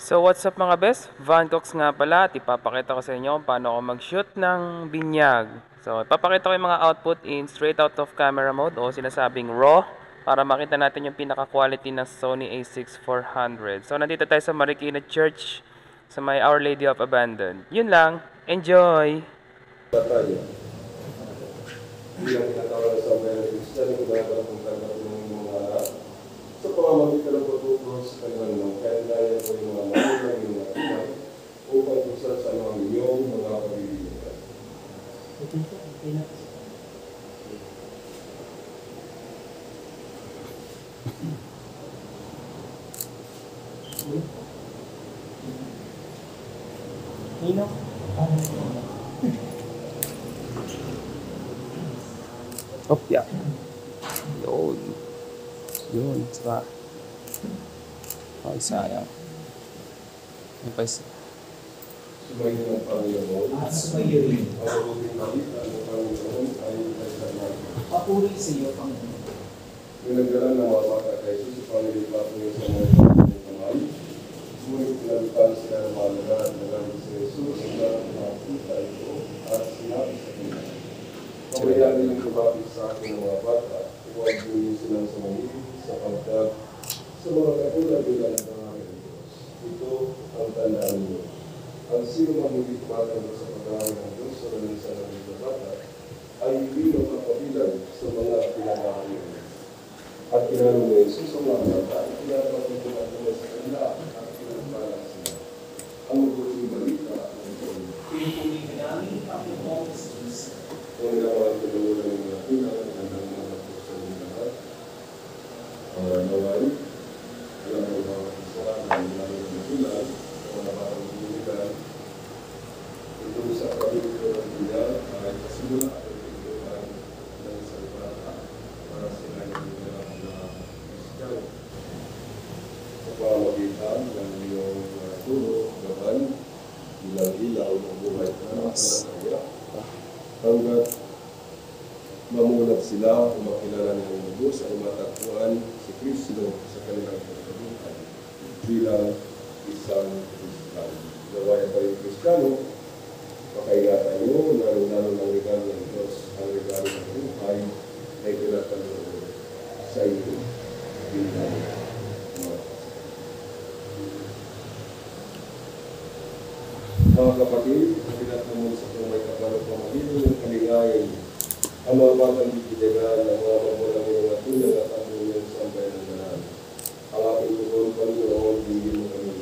So what's up mga best? Van Cox nga pala at ipapakita ko sa inyo kung paano ako mag-shoot ng binyag. So ipapakita ko yung mga output in straight out of camera mode o sinasabing RAW para makita natin yung pinaka-quality ng Sony a6400. So nandito tayo sa Marikina Church sa may Our Lady of Abandon. Yun lang. Enjoy! Tayo. Bilang tinatawag sa mga Kristiyan, yung gagawin kong tanggap ng mga anak. Sa pamamagitan ng pagtuturo sa kanilang ng kahit gaya ko yung mga magulang yung mga anak upang kusat sa mga inyong mga pagbibigan. Nino? Opya. Yun. Yun. Saka. Ay, sayang. Yung pa isa. Sumayin ng Panginoon. At sumayo rin. Ang mabuting balita ng Panginoon ay kaysa natin. Papuri sa iyo, Panginoon. Yung nagdala ng mga bata kay Jesus, panilipat niyo sa mga ng kamay. Ngunit pinalitan sila ng mga lagat na gamit si Jesus na nakita ito at sinabi sa kanila. Kabayaan nilang lumapit sa akin ng mga bata, huwag niyo silang sumayin sapagkat sa mga katulad nila ng pangalan ng Diyos. Ito ang tandaan niyo. Ang sino man hindi tumatanggap sa pagkain ng Diyos sa lalisan ng mga bata ay hindi magpapabilang sa mga pinangayon. At kinanong ni Jesus ang mga bata ay pinapagod tumatanggap sa kanila at pinagpala sila. Ang mabuting balita ng Diyos. Pinupuri ka namin, Panginoong Jesus. Kung naman tinulungan ng mga pinang at ang mga puso ng lahat, naway, alam mo ba ang isa ng mga pinag o nakapagpilitan, ito sa pagkakita ng bilang ay kasimula at pinagpilitan ng isang bata para sila yung mga Kristiyan. Sa pamamagitan ng iyong tulong, gabay, ilaw ng buhay na nasa hanggat mamulat sila o makilala ng Diyos ay matatpuan si Kristo sa kanilang pagkabuhay bilang isang Kristiyano. Gawaya tayo Kristiyano, makaingatan nyo na lalo ng regalo ng Diyos, ang regalo ng buhay ay tinatanong sa iyo bilang mga kapatid, ang tinatanong sa kung may kapalot ng mahilo ng kaligayan, ang mga batang bibigyan ng mga magulang ng mga tunang at ang bunyang sambay ng banal. Ang aking tugon, Panginoon, hindi mo kami.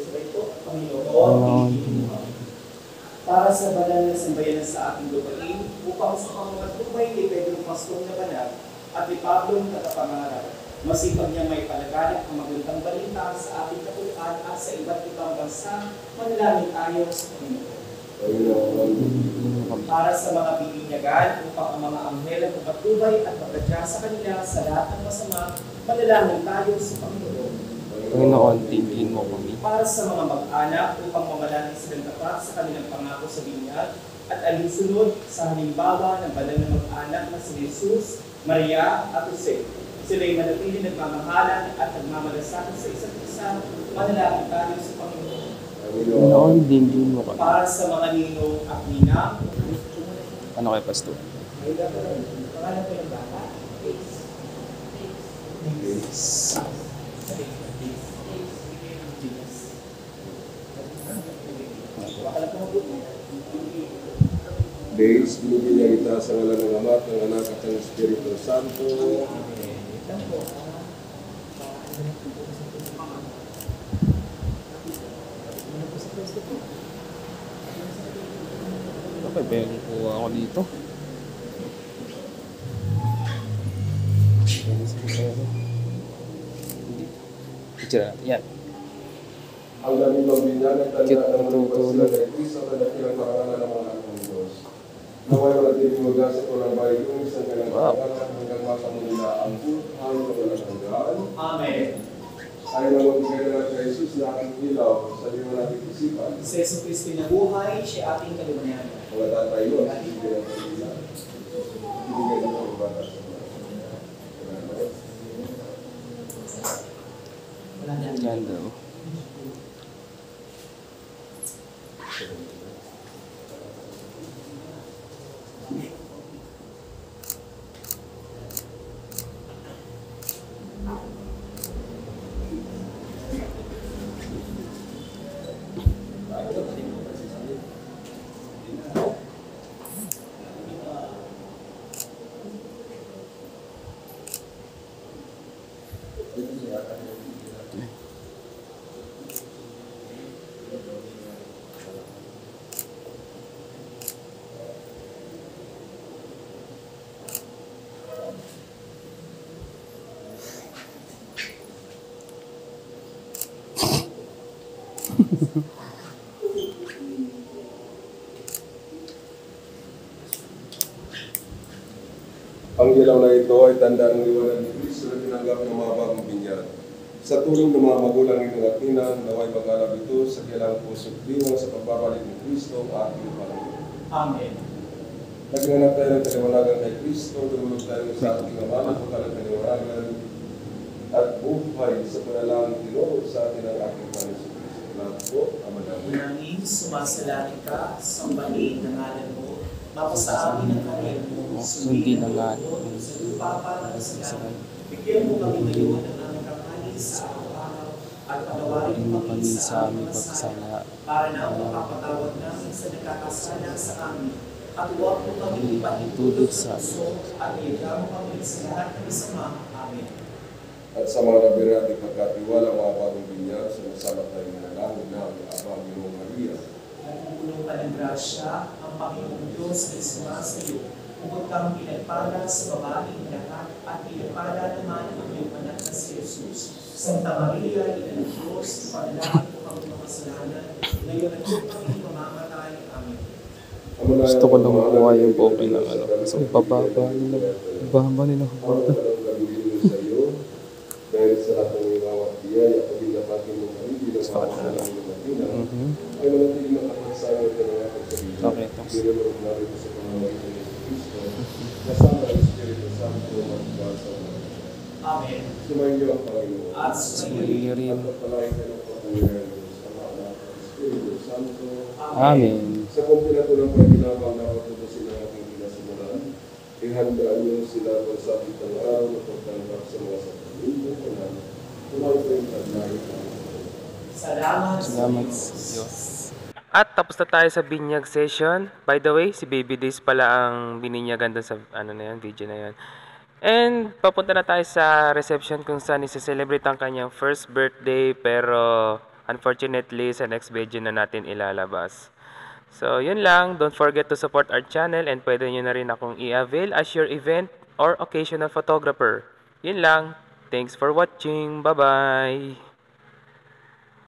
Sabay po, Panginoon, ibigin mo kami. Para sa banal na sambayan sa ating lupain, upang sa pangmatubay ni Pedro Pastong na banal at ni Pablo na kapangarap, masipag niya may palaganap ang magandang balita sa ating katulad at sa iba't ibang bansa, manalangin tayo sa Panginoon. Panginoon, Para sa mga bibinyagan upang ang mga anghel ang magpatubay at magkadya sa kanila sa lahat ng masama, manalangin tayo sa Panginoon. Panginoon, tingin mo kami. Para sa mga mag-anak upang mamalangin silang tapat sa kanilang pangako sa binyag at alinsunod sa halimbawa ng banal na mag-anak na si Jesus, Maria at Jose. Sila'y manatili nagmamahalan at nagmamalasakit sa isa't isa, manalangin tayo sa Panginoon. Panginoon, tingin mo kami. Para sa mga ninong at ninang, Ano kay Pastor? pangalan ko ng bata? Wakalan ko mabuti. Days, binibigyan kita sa ngalan ng Ama at ng Anak at ng Espiritu Santo. Okay, pero kuha ako dito. Picture natin yan. Ang daming magbinyan ay Cute tanda ng mga tutulog. sila kay Kristo at dakilang parangalan ng mga anak ng Diyos. Naway walang tinimuga sa kulang bahay yung isang kailang parangalan hanggang makamulila ang buhay na walang hanggaan. Amen. Ayaw na magbigay na lang kay Jesus na aking ilaw sa liwa natin isipan. Si Yesu Cristo na buhay, siya ating kaliwanagan. Mga tatay yun, bibigyan ng kanila. Bibigyan ng mga bata sa mga. Wala na. Ganda oh. Ang ilaw na ito ay tanda ng liwanag ni Kristo na tinanggap ng mga bagong binyag. Sa tulong ng mga magulang nitong at ninang, naway mag-alab ito sa kilang puso't diwa sa pagbabalik ni Kristo ang ating Panginoon. Amen. Naghanap tayo ng kaliwanagan kay Kristo, tumulog tayo sa ating Ama ng pagkalang kaliwanagan at buhay sa panalangin tinuro sa atin ang ating Panginoon Kristo. Lahat po, Ama namin. Nanging sumasalangit ka, sambahin ng ngalan mo, mapasa amin ang kanyang mo, sundin ang ngalan mo, sa lupa para sa lahat. Bigyan mo kami ngayon ng aming kakanin sa araw-araw, at patawarin mo kami sa aming pagsala, para na mapapatawad namin sa nagkakasala sa amin. At huwag mo kami ipahintulot sa puso, at iyaga mo kami sa lahat ng isama. Amen. At sa mga nabirati pagkatiwala mga bagong binyag, sumasama tayo ng langit na ang Panginoong Maria. Nagpupulong ka ng grasya, ang Panginoong Diyos ay sumasa iyo. Bukod kang pinagpala sa babaeng lahat, at pinagpala naman ang iyong anak na si Jesus. Santa Maria, Ina ng Diyos, panalangin po kami mga kasalanan, ngayon at kung kami mamamatay. Amen. Gusto ko lang makuha yung okay ng ano. Sa bababa nila. Ang gagawin mo sa iyo, dahil sa lahat ng iwawat biyaya, at pinapagin mo kami, bilang mga kasalanan ng Latina, ay manatili makapagsangot ka ng ating sarili. Okay, Binulog natin sa pamamagitan ni Kristo, kasama ang Espiritu Santo, magbasa na. Amen. Sumayin ang Panginoon. At Sumayin rin. At pagpalain ka ng kapangyarihan ng Diyos, Ama, Anak, at Espiritu Santo. Amen. Sa kumpleto ng pagkinabang na patutusin ng ating pinasimulan, ihandaan niyo sila kung sa bitang araw na pagtanggap sa mga sakramento ko na tumayo ko yung taglay. salamat sa Diyos. At tapos na tayo sa binyag session. By the way, si Baby Days pala ang bininyagan doon sa video na yan. And papunta na tayo sa reception kung saan isi-celebrate ang kanyang first birthday, pero unfortunately sa next video na natin ilalabas. So yun lang, don't forget to support our channel and pwede nyo na rin akong i-avail as your event or occasional photographer. Yun lang, thanks for watching, bye bye!